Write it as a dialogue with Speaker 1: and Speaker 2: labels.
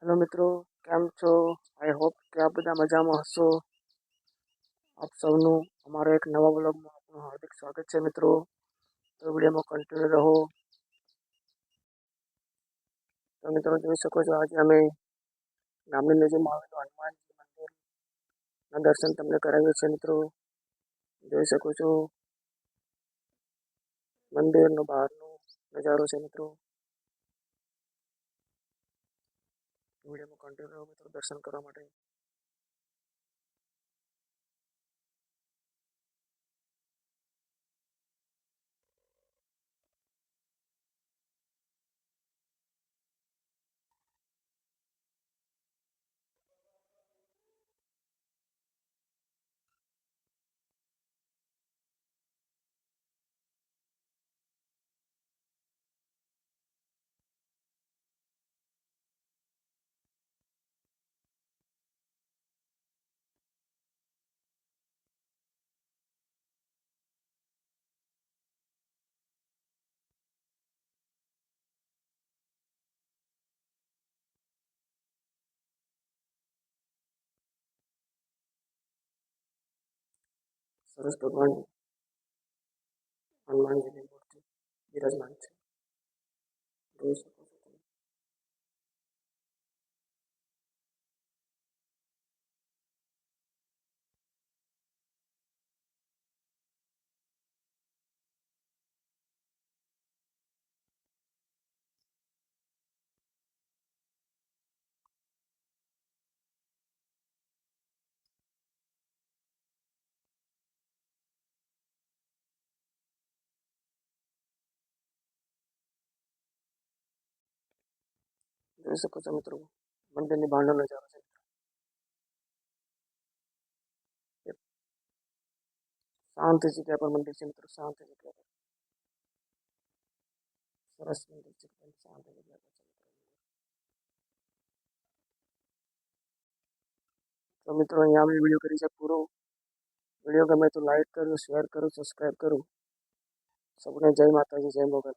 Speaker 1: Hello મિત્રો, કેમ છો? આઈ હોપ કે આપ બધા મજામાં હશો. આપ સૌનું અમારા એક નવા બ્લોગમાં આપનું હાર્દિક સ્વાગત છે મિત્રો. તો વિડીયોમાં કન્ટિન્યુ રહો. તો મિત્રો જોઈ શકો છો, આજે અમે ગામની નજીકમાં આવેલું હનુમાનજી મંદિરના દર્શન તમને કરાવ્યું છે મિત્રો. જોઈ શકો છો મંદિરનો બહારનો નજારો છે મિત્રો. વિડીયોમાં કન્ટિન્યુ રહો મિત્રો દર્શન કરવા માટે. સરસ ભગવાન હનુમાનજીની મૂર્તિ બિરાજમાન છે, જોઈ શકો છો તમે. જોઈ શકો છો મિત્રો, મંદિરની બહારનો નજારો છે. શાંત જગ્યા પર મંદિર છે મિત્રો, શાંત જગ્યા પર. સરસ મંદિર છે, શાંત જગ્યા પર છે મિત્રો. તો મિત્રો અહીંયા અમે વિડીયો કરી છે પૂરો. વિડીયો ગમે તો લાઈક કરો, શેર કરો, સબસ્ક્રાઈબ કરો. સૌને જય માતાજી, જય મોગલ.